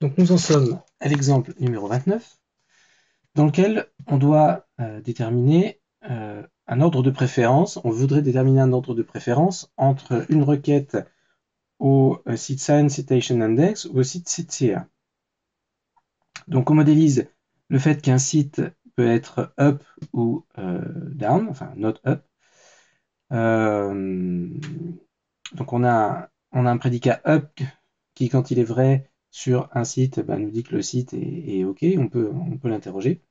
Donc nous en sommes à l'exemple numéro 29, dans lequel on doit déterminer un ordre de préférence. On voudrait déterminer un ordre de préférence entre une requête au site Science Citation Index ou au site CITSEER. Donc on modélise le fait qu'un site peut être up ou down, enfin not up. Donc on a un prédicat up qui, quand il est vrai sur un site, nous dit que le site est OK, on peut l'interroger.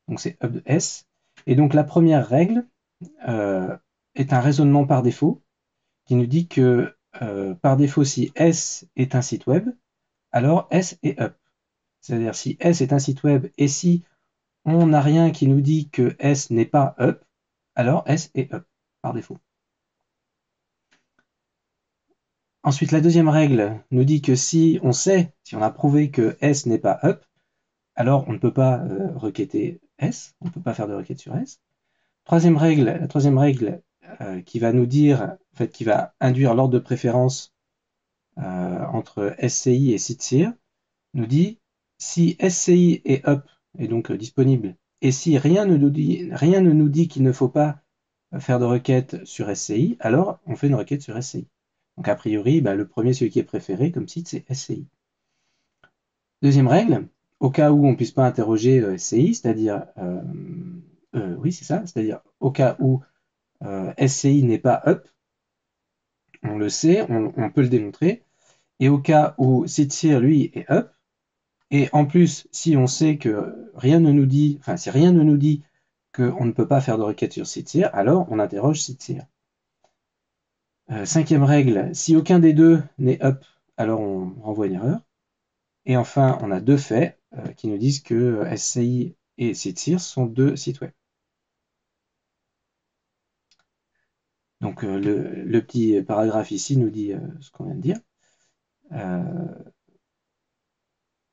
Donc c'est up de S. Et donc la première règle est un raisonnement par défaut qui nous dit que par défaut, si S est un site web, alors S est up. C'est-à-dire si S est un site web et si on n'a rien qui nous dit que S n'est pas up, alors S est up par défaut. Ensuite, la deuxième règle nous dit que si on a prouvé que S n'est pas up, alors on ne peut pas requêter S, on ne peut pas faire de requête sur S. La troisième règle qui va nous dire, en fait, qui va induire l'ordre de préférence entre SCI et CITSEER, nous dit si SCI est up et donc disponible, et si rien ne nous dit qu'il ne faut pas faire de requête sur SCI, alors on fait une requête sur SCI. Donc a priori, le premier, celui qui est préféré comme site, c'est SCI. Deuxième règle, au cas où on ne puisse pas interroger SCI, c'est-à-dire, oui c'est ça, c'est-à-dire au cas où SCI n'est pas up, on le sait, on peut le démontrer, et au cas où CITSEER, lui, est up, et en plus, si on sait que rien ne nous dit, enfin si rien ne nous dit qu'on ne peut pas faire de requête sur CITSEER, alors on interroge CITSEER. Cinquième règle, si aucun des deux n'est up, alors on renvoie une erreur. Et enfin, on a deux faits qui nous disent que SCI et CITSEER sont deux sites web. Donc le petit paragraphe ici nous dit ce qu'on vient de dire.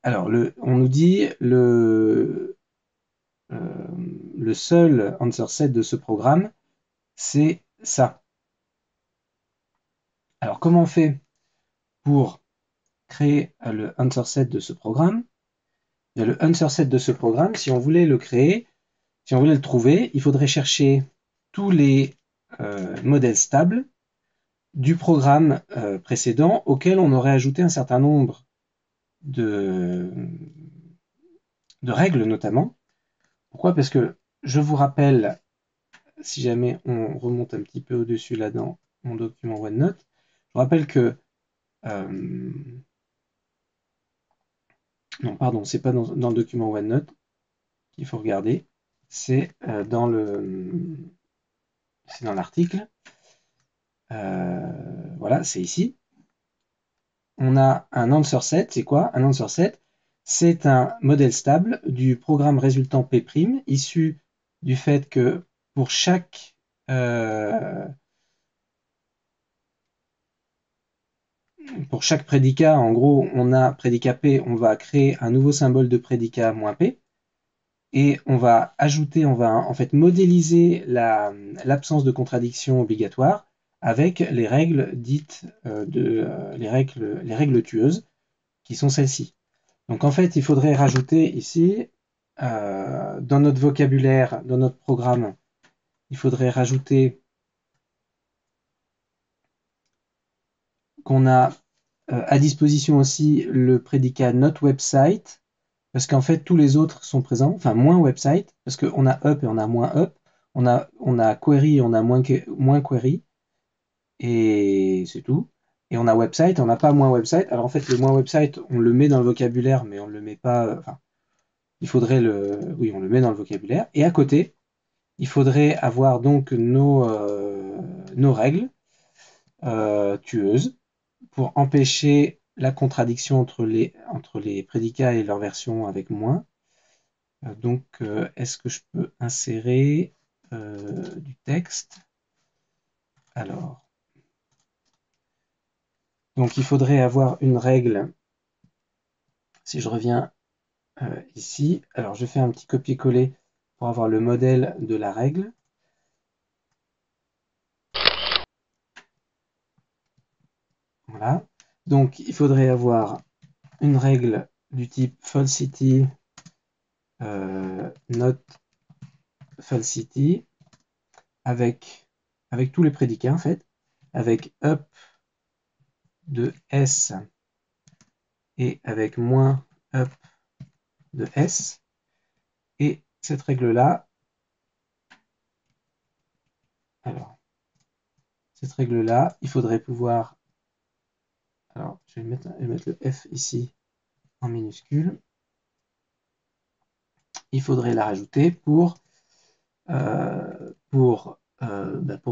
Alors, on nous dit le seul answer set de ce programme, c'est ça. Alors, comment on fait pour créer le answer set de ce programme? Le answer set de ce programme, si on voulait le créer, si on voulait le trouver, il faudrait chercher tous les modèles stables du programme précédent auquel on aurait ajouté un certain nombre de règles notamment. Pourquoi? Parce que je vous rappelle, si jamais on remonte un petit peu au-dessus là dans mon document OneNote, je vous rappelle que non, pardon, c'est pas dans le document OneNote qu'il faut regarder, c'est dans l'article. Voilà, c'est ici. On a un answer set. C'est quoi un answer set? C'est un modèle stable du programme résultant P' issu du fait que pour chaque prédicat, en gros, on a prédicat P, on va créer un nouveau symbole de prédicat -P, et on va ajouter, on va en fait modéliser l'absence de contradiction obligatoire avec les règles dites les règles tueuses, qui sont celles-ci. Donc en fait, il faudrait rajouter ici, dans notre vocabulaire, dans notre programme, il faudrait rajouter qu'on a à disposition aussi le prédicat not website, parce qu'en fait tous les autres sont présents, enfin moins website, parce qu'on a up et on a moins up, on a query et on a moins query, et c'est tout. Et on a website, on n'a pas moins website. Alors en fait le moins website, on le met dans le vocabulaire, mais on ne le met pas, enfin, il faudrait oui, on le met dans le vocabulaire. Et à côté, il faudrait avoir donc nos règles tueuses pour empêcher la contradiction entre les prédicats et leur version avec moins. Donc, est-ce que je peux insérer du texte? Alors, donc il faudrait avoir une règle. Si je reviens ici, alors je fais un petit copier-coller pour avoir le modèle de la règle. Voilà. Donc, il faudrait avoir une règle du type falsity, not falsity, avec tous les prédicats en fait, avec up de S et avec moins up de S. Et cette règle-là, alors, cette règle-là, il faudrait pouvoir, alors je vais mettre le F ici en minuscule, il faudrait la rajouter pour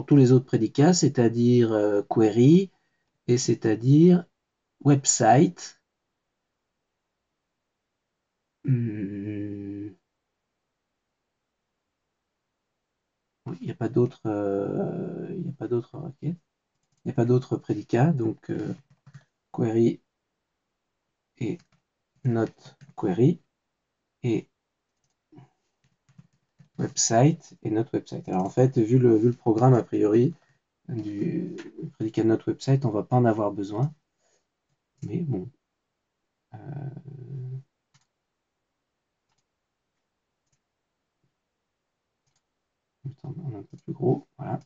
tous les autres prédicats, c'est-à-dire query et c'est-à-dire website. Il n'y a pas d'autres requêtes, il n'y a pas d'autres prédicats, donc query et not query et website et not website. Alors en fait, vu le programme a priori du prédicat not website, on va pas en avoir besoin, mais bon. On est un peu plus gros, voilà.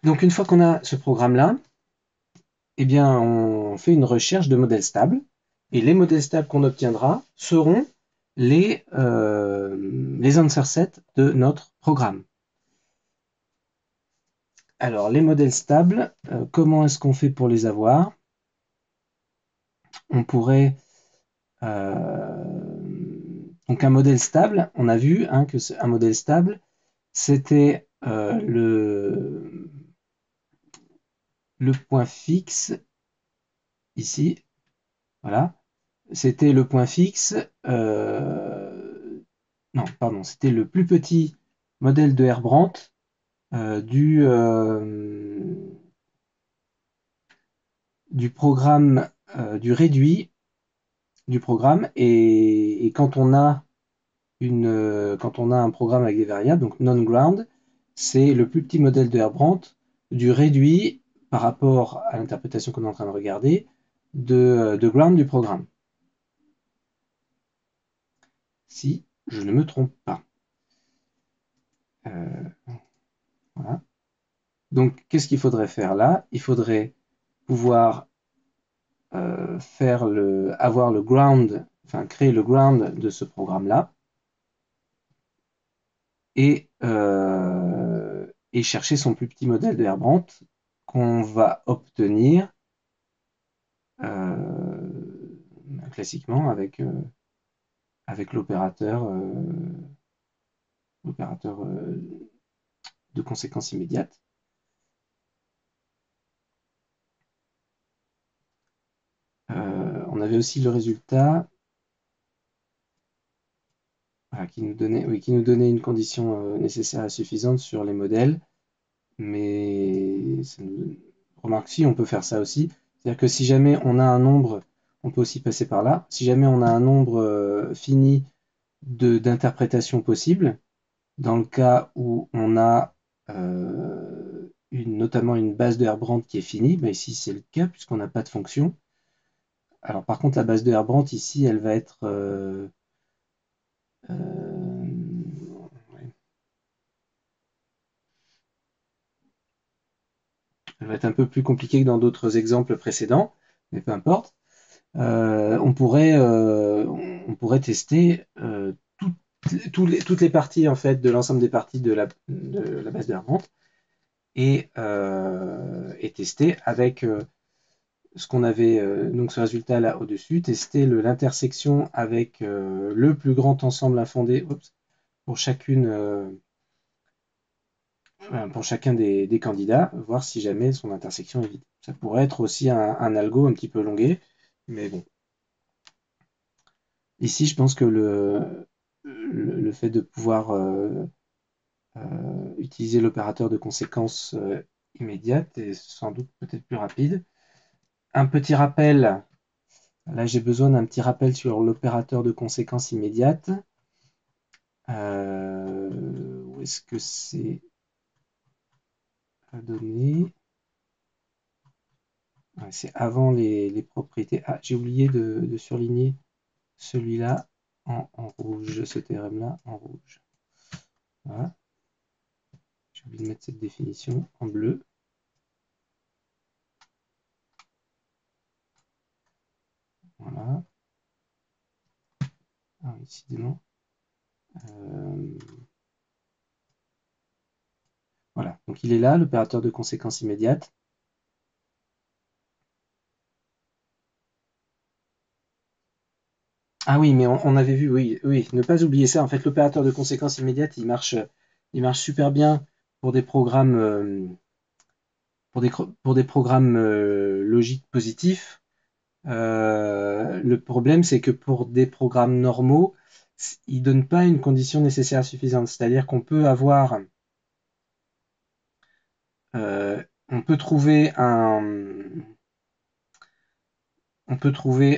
Donc une fois qu'on a ce programme-là, eh bien, on fait une recherche de modèles stables. Et les modèles stables qu'on obtiendra seront les answer sets de notre programme. Alors, les modèles stables, comment est-ce qu'on fait pour les avoir? On pourrait... donc un modèle stable, on a vu hein, que un modèle stable, c'était le point fixe, ici, voilà, c'était le point fixe, non, pardon, c'était le plus petit modèle de Herbrandt du programme, du réduit du programme, et quand on a un programme avec des variables, donc non-ground, c'est le plus petit modèle de Herbrandt du réduit par rapport à l'interprétation qu'on est en train de regarder de ground du programme. Si je ne me trompe pas. Voilà. Donc, qu'est-ce qu'il faudrait faire là? Il faudrait pouvoir avoir le ground, enfin créer le ground de ce programme-là et chercher son plus petit modèle de Herbrandt qu'on va obtenir classiquement avec l'opérateur de conséquence immédiate. On avait aussi le résultat qui nous donnait une condition nécessaire et suffisante sur les modèles, mais remarque, si on peut faire ça aussi, c'est-à-dire que si jamais on a un nombre, on peut aussi passer par là, si jamais on a un nombre fini d'interprétations possibles, dans le cas où on a notamment une base de Herbrandt qui est finie, ben ici c'est le cas puisqu'on n'a pas de fonction. Alors par contre la base de Herbrandt ici elle va être un peu plus compliquée que dans d'autres exemples précédents, mais peu importe. On pourrait tester toutes les parties en fait de l'ensemble des parties de la base de Herbrandt et tester avec ce qu'on avait, donc ce résultat là au-dessus, tester l'intersection avec le plus grand ensemble infondé pour pour chacun des candidats, voir si jamais son intersection est vide. Ça pourrait être aussi un algo un petit peu longué, mais bon. Ici, je pense que le fait de pouvoir utiliser l'opérateur de conséquence immédiate est sans doute peut-être plus rapide. Un petit rappel, là j'ai besoin d'un petit rappel sur l'opérateur de conséquence immédiate. Où est-ce que c'est à donner? c'est avant les propriétés. Ah, j'ai oublié de surligner celui-là en rouge, ce théorème-là en rouge. Voilà. J'ai oublié de mettre cette définition en bleu. Voilà. Ah, décidément. Voilà. Donc il est là, l'opérateur de conséquence immédiate. Ah oui, mais on avait vu, oui, oui, ne pas oublier ça. En fait, l'opérateur de conséquence immédiate, il marche super bien pour des programmes, pour des programmes logiques positifs. Le problème, c'est que pour des programmes normaux, il donne pas une condition nécessaire suffisante. C'est-à-dire qu'on peut avoir, on peut trouver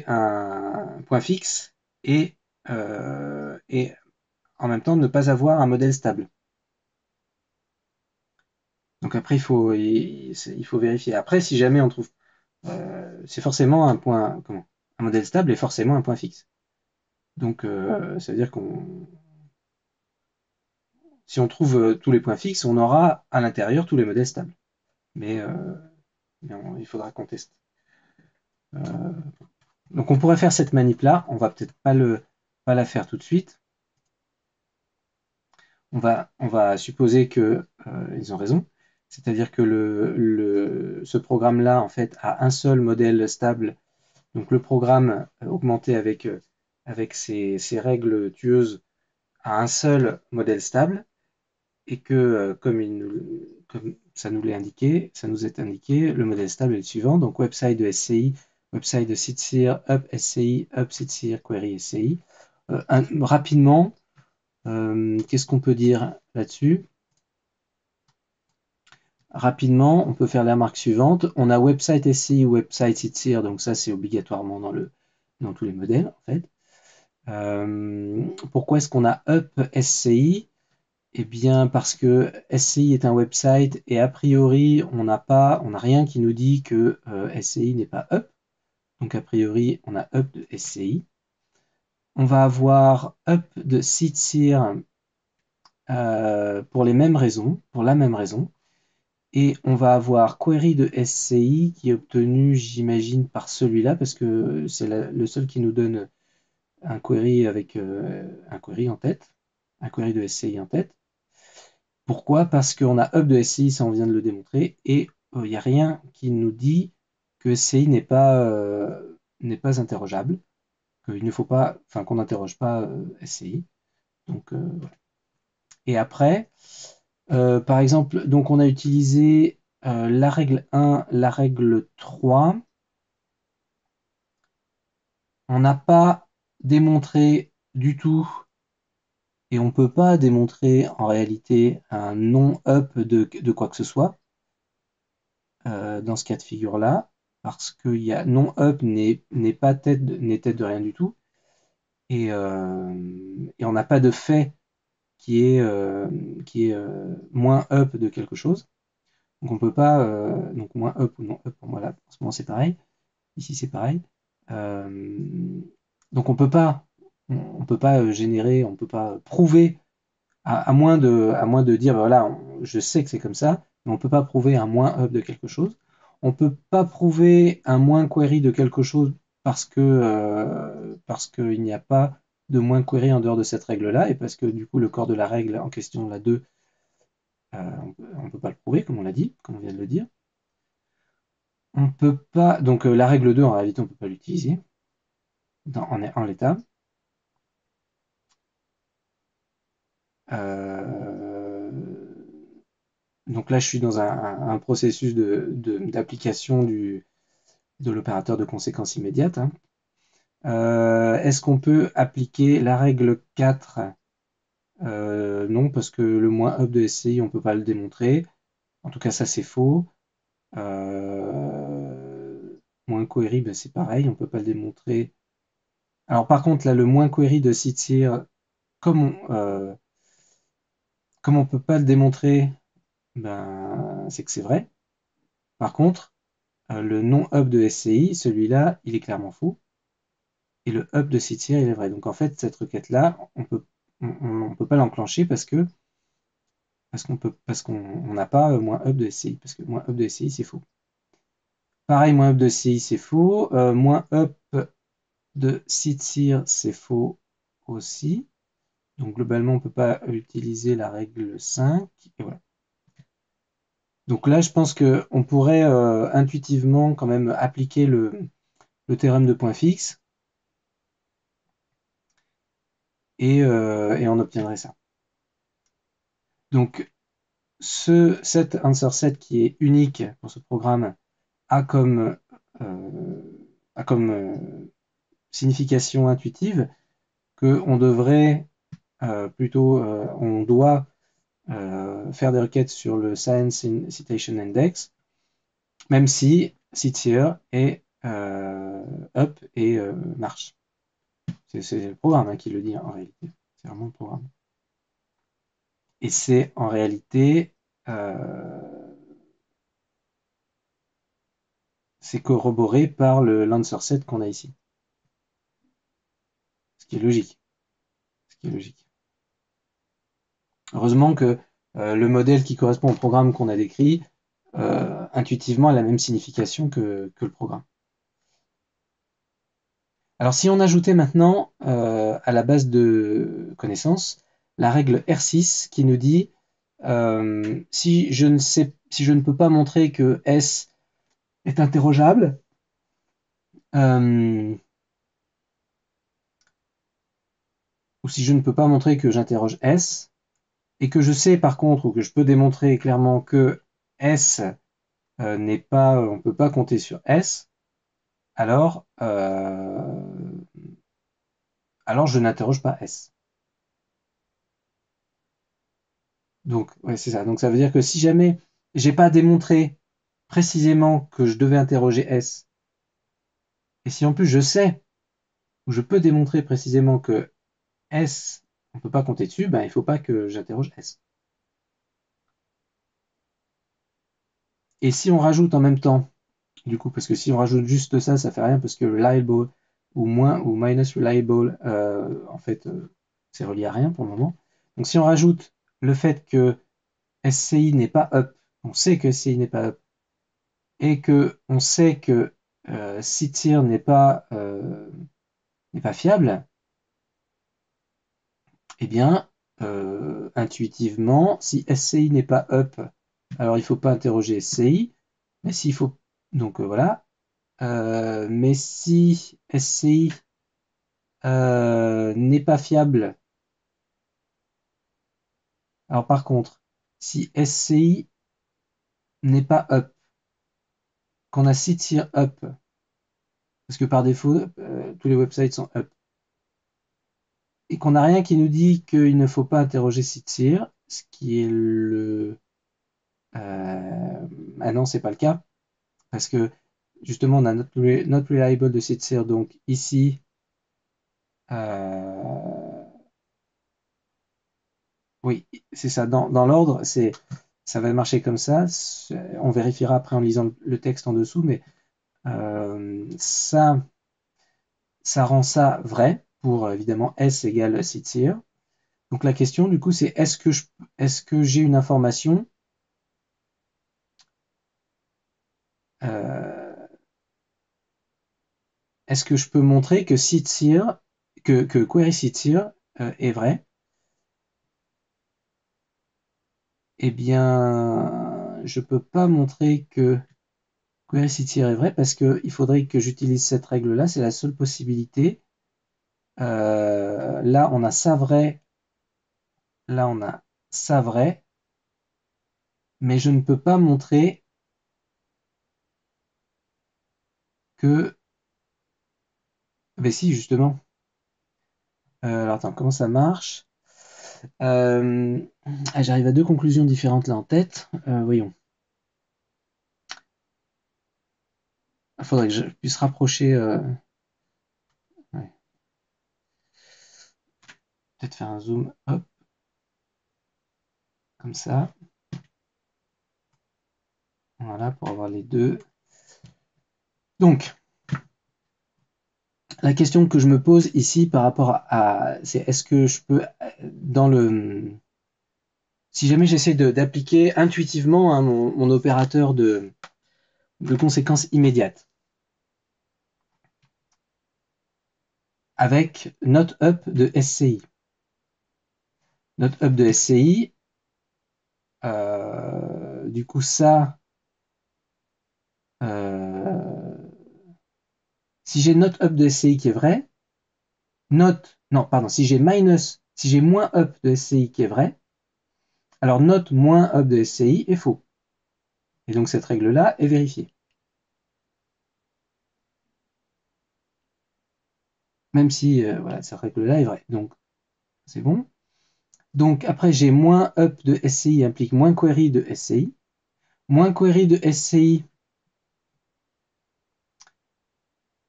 un point fixe et en même temps ne pas avoir un modèle stable. Donc après, il faut vérifier. Après, si jamais on trouve, c'est forcément un modèle stable est forcément un point fixe. Donc ça veut dire si on trouve tous les points fixes, on aura à l'intérieur tous les modèles stables. Mais il faudra qu'on teste. Donc on pourrait faire cette manip-là. On va peut-être pas la faire tout de suite. On va supposer que ils ont raison. C'est-à-dire que ce programme-là, en fait, a un seul modèle stable. Donc le programme augmenté avec ses règles tueuses a un seul modèle stable et que comme ça nous est indiqué, le modèle stable est le suivant. Donc website de SCI, website de SITSIR, up SCI, up SITSIR, query SCI. Rapidement, qu'est-ce qu'on peut dire là-dessus? Rapidement, on peut faire la remarque suivante. On a website SCI ou website SITSIR, donc ça c'est obligatoirement dans tous les modèles en fait. Pourquoi est-ce qu'on a up SCI? Eh bien, parce que SCI est un website et a priori, on n'a rien qui nous dit que SCI n'est pas up. Donc, a priori, on a up de SCI. On va avoir up de SITSIR pour la même raison. Et on va avoir query de SCI qui est obtenu, j'imagine, par celui-là, parce que c'est le seul qui nous donne un query avec un query en tête, un query de SCI en tête. Pourquoi? Parce qu'on a up de SCI, ça on vient de le démontrer, et il n'y a rien qui nous dit que SCI n'est pas interrogeable, qu'il ne faut pas, enfin qu'on n'interroge pas SCI. Donc, voilà. Et après, par exemple, donc on a utilisé la règle 1, la règle 3. On n'a pas démontré du tout, et on ne peut pas démontrer en réalité un non-up de quoi que ce soit. Dans ce cas de figure-là, parce que non-up n'est tête de rien du tout, et on n'a pas de fait qui est moins up de quelque chose. Donc on peut pas, donc moins up ou non up, pour moi là, en ce moment c'est pareil, ici c'est pareil. Donc on peut pas générer, on peut pas prouver, à moins de dire, voilà, je sais que c'est comme ça, mais on ne peut pas prouver un moins up de quelque chose. On ne peut pas prouver un moins query de quelque chose parce qu'il n'y a pas de moins query en dehors de cette règle-là, et parce que du coup le corps de la règle en question, la 2, on ne peut pas le prouver, comme on l'a dit, comme on vient de le dire. On peut pas, donc la règle 2, en réalité, on ne peut pas l'utiliser en l'état. Donc là, je suis dans un processus d'application de l'opérateur de conséquence immédiate, hein. Est-ce qu'on peut appliquer la règle 4? Non, parce que le moins up de SCI, on ne peut pas le démontrer. En tout cas, ça, c'est faux. Moins query, ben, c'est pareil, on ne peut pas le démontrer. Alors, par contre, là, le moins query de SITSIR, comme on ne peut pas le démontrer, ben, c'est que c'est vrai. Par contre, le non-up de SCI, celui-là, il est clairement faux. Et le up de CTIR, il est vrai. Donc en fait, cette requête-là, on peut pas l'enclencher parce qu'on n'a pas moins up de SCI, parce que moins up de SCI, c'est faux. Pareil, moins up de SCI, c'est faux. Moins up de CTIR, c'est faux aussi. Donc globalement, on ne peut pas utiliser la règle 5. Et voilà. Donc là, je pense qu'on pourrait intuitivement quand même appliquer le théorème de point fixe et on obtiendrait ça. Donc cet answer set qui est unique pour ce programme a comme, signification intuitive qu'on devrait on doit faire des requêtes sur le Science Citation Index, même si CTIR est up et marche. C'est le programme qui le dit en réalité. C'est vraiment le programme. Et c'est en réalité, c'est corroboré par l'Answer set qu'on a ici. Ce qui est logique. Ce qui est logique. Heureusement que le modèle qui correspond au programme qu'on a décrit, intuitivement, a la même signification que le programme. Alors si on ajoutait maintenant à la base de connaissances la règle R6 qui nous dit si je ne peux pas montrer que S est interrogeable, ou si je ne peux pas montrer que j'interroge S, et que je sais par contre, ou que je peux démontrer clairement que S n'est pas, on ne peut pas compter sur S, alors je n'interroge pas S. Donc, ouais, c'est ça. Donc, ça veut dire que si jamais j'ai pas démontré précisément que je devais interroger S, et si en plus je sais ou je peux démontrer précisément que S, on ne peut pas compter dessus, ben, il ne faut pas que j'interroge S. Et si on rajoute en même temps, du coup, parce que si on rajoute juste ça, ça fait rien parce que reliable ou moins ou minus reliable, en fait, c'est relié à rien pour le moment. Donc si on rajoute le fait que SCI n'est pas up, on sait que SCI n'est pas up, et que on sait que CTIR n'est pas fiable, eh bien, intuitivement, si SCI n'est pas up, alors il ne faut pas interroger SCI, mais s'il faut, donc voilà, mais si SCI n'est pas fiable, alors par contre, si SCI n'est pas up, qu'on a CTIR up, parce que par défaut, tous les websites sont up, et qu'on n'a rien qui nous dit qu'il ne faut pas interroger CTIR, ce qui est le... ah non, c'est pas le cas, parce que justement, on a not reliable de CTIR, donc ici, oui, c'est ça, dans l'ordre, ça va marcher comme ça, on vérifiera après en lisant le texte en dessous, mais ça rend ça vrai pour évidemment S égale CTIR. Donc la question du coup c'est est-ce que j'ai une information est-ce que je peux montrer que CTIR que query CTIR est vrai? Eh bien, je peux pas montrer que query CTIR est vrai parce que il faudrait que j'utilise cette règle-là, c'est la seule possibilité. Là, on a ça vrai, là, on a ça vrai, mais je ne peux pas montrer que... Ben si, justement. Alors attends, comment ça marche? J'arrive à deux conclusions différentes là en tête. Voyons. Il faudrait que je puisse rapprocher... ouais. Peut-être faire un zoom, hop, comme ça. Voilà, pour avoir les deux. Donc, la question que je me pose ici par rapport c'est est-ce que je peux, si jamais j'essaie d'appliquer intuitivement, hein, mon opérateur de conséquences immédiates avec note up de SCI. Note up de SCI, du coup ça, si j'ai note up de SCI qui est vrai, si j'ai moins up de SCI qui est vrai, alors note moins up de SCI est faux. Et donc cette règle-là est vérifiée. Même si voilà, cette règle-là est vraie. Donc c'est bon. Donc après j'ai moins up de SCI implique moins query de SCI. Moins query de SCI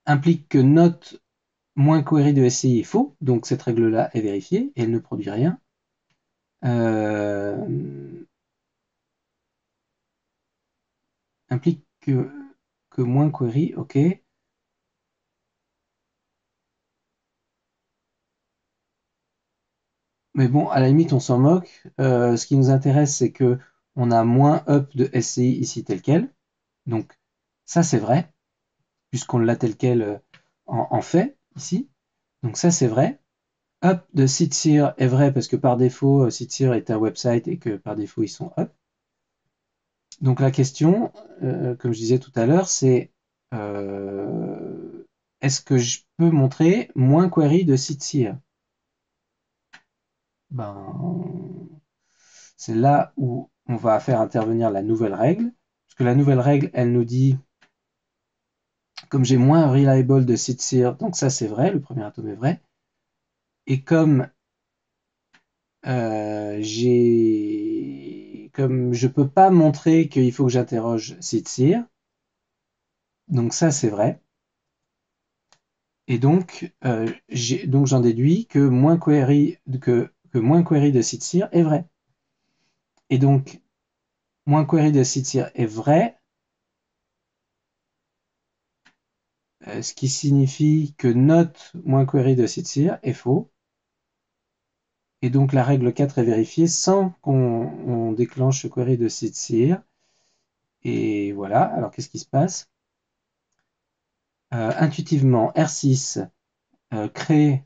implique que note moins query de SCI est faux. Donc cette règle-là est vérifiée et elle ne produit rien. Implique que moins query, ok. Mais bon, à la limite, on s'en moque. Ce qui nous intéresse, c'est que on a moins up de SCI ici tel quel. Donc ça, c'est vrai, puisqu'on l'a tel quel en fait ici. Donc ça, c'est vrai. Up de Sitseer est vrai parce que par défaut, Sitseer est un website et que par défaut, ils sont up. Donc la question, comme je disais tout à l'heure, c'est est-ce que je peux montrer moins query de Sitseer? Ben, c'est là où on va faire intervenir la nouvelle règle, parce que la nouvelle règle, elle nous dit, comme j'ai moins reliable de Sitseer, donc ça c'est vrai, le premier atome est vrai, et comme comme je peux pas montrer qu'il faut que j'interroge Sitseer, donc ça c'est vrai, et donc j'en déduis que moins query de Sitseer est vrai, et donc moins query de Sitseer est vrai. Ce qui signifie que note moins query de Sitseer est faux. Et donc la règle 4 est vérifiée sans qu'on déclenche ce query de Sitseer. Et voilà, alors qu'est-ce qui se passe? Intuitivement, R6 crée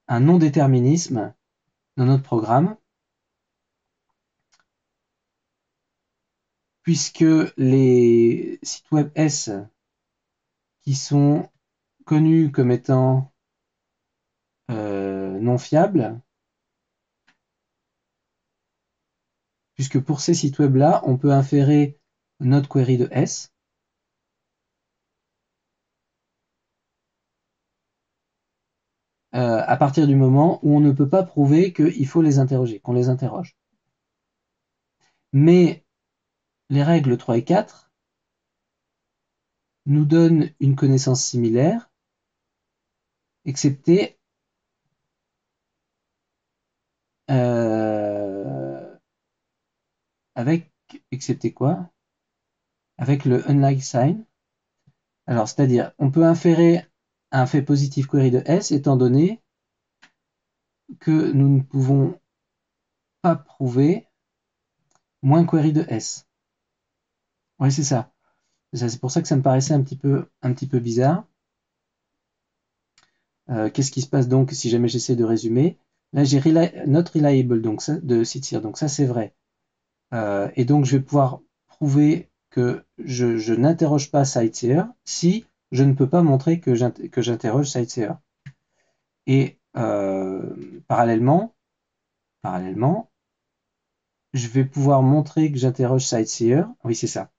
un non-déterminisme dans notre programme, puisque les sites web S qui sont connus comme étant non fiables, puisque pour ces sites web-là, on peut inférer notre query de S, à partir du moment où on ne peut pas prouver qu'il faut les interroger, qu'on les interroge. Mais les règles 3 et 4 nous donnent une connaissance similaire, excepté avec excepté quoi? Avec le unlike sign. Alors, c'est-à-dire, on peut inférer un fait positif query de S étant donné que nous ne pouvons pas prouver moins query de S. Oui, c'est ça. C'est pour ça que ça me paraissait un petit peu bizarre. Qu'est-ce qui se passe donc si jamais j'essaie de résumer? Là, j'ai not reliable donc ça, de Sitseer, donc ça c'est vrai. Et donc je vais pouvoir prouver que je n'interroge pas Siteseer si je ne peux pas montrer que j'interroge Siteseer. Et parallèlement, je vais pouvoir montrer que j'interroge Siteseer. Oui, c'est ça.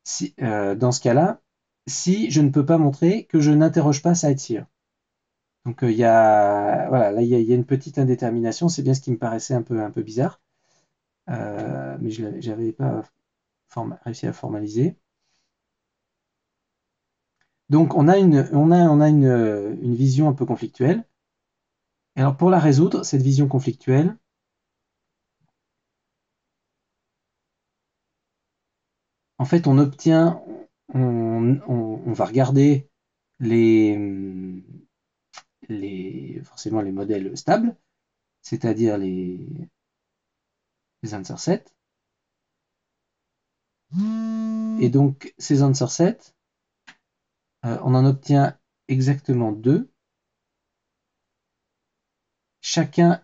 Si, dans ce cas-là, si je ne peux pas montrer que je n'interroge pas Siteseer. Donc il y a voilà, là il y a une petite indétermination, c'est bien ce qui me paraissait un peu bizarre, mais je n'avais pas réussi à formaliser. Donc on a une vision un peu conflictuelle. Et alors pour la résoudre, cette vision conflictuelle, en fait on obtient on va regarder les, forcément les modèles stables, c'est-à-dire les answer sets. Et donc, ces answer sets, on en obtient exactement deux, chacun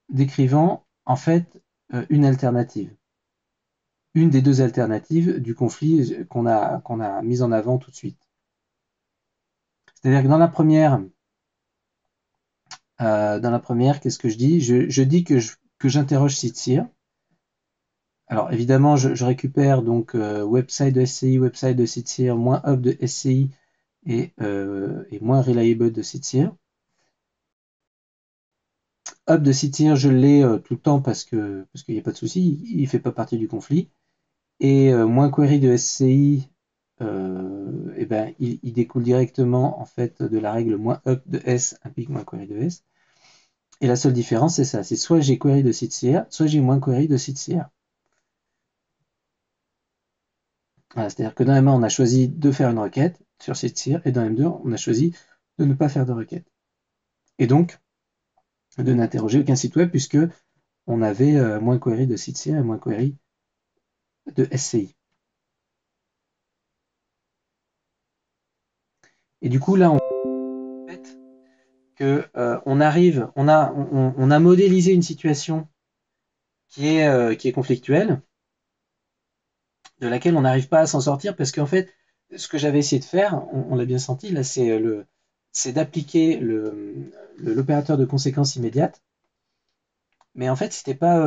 décrivant en fait une alternative. Une des deux alternatives du conflit qu'on a mis en avant tout de suite. C'est-à-dire que dans la première, qu'est-ce que je dis? Je dis que j'interroge Sitzir. Alors évidemment, je récupère donc website de SCI, website de Sitzir, moins hub de SCI et moins reliable de Sitzir. Hub de Sitzir, je l'ai tout le temps parce qu'il n'y a pas de souci, il ne fait pas partie du conflit. Et moins query de SCI, eh ben, il découle directement en fait de la règle moins up de S implique moins query de S. Et la seule différence, c'est ça, c'est soit j'ai query de sitecr, soit j'ai moins query de sitecr. Voilà, c'est-à-dire que dans M1, on a choisi de faire une requête sur sitecr, et dans M2, on a choisi de ne pas faire de requête. Et donc, de n'interroger aucun site web, puisque on avait moins query de sitecr et moins query de SCI. Et du coup, là, on fait que on a modélisé une situation qui est conflictuelle, de laquelle on n'arrive pas à s'en sortir parce qu'en fait, ce que j'avais essayé de faire, on l'a bien senti, là, c'est d'appliquer l'opérateur de conséquence immédiate. Mais en fait, c'était pas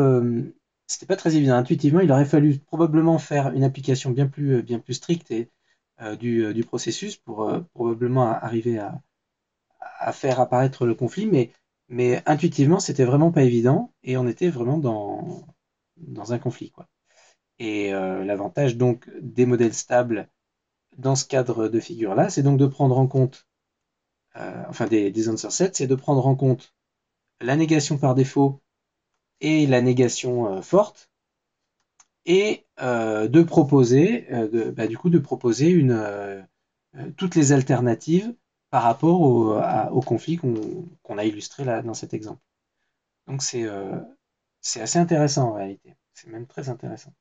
très évident. Intuitivement, il aurait fallu probablement faire une application bien plus stricte du processus pour probablement arriver à faire apparaître le conflit. Mais intuitivement, c'était vraiment pas évident et on était vraiment dans un conflit, quoi. Et l'avantage donc des modèles stables dans ce cadre de figure-là, c'est donc de prendre en compte, enfin des answer sets, c'est de prendre en compte la négation par défaut et la négation forte, et de proposer, du coup, de proposer toutes les alternatives par rapport au conflit qu'on a illustré là dans cet exemple. Donc c'est assez intéressant en réalité, c'est même très intéressant.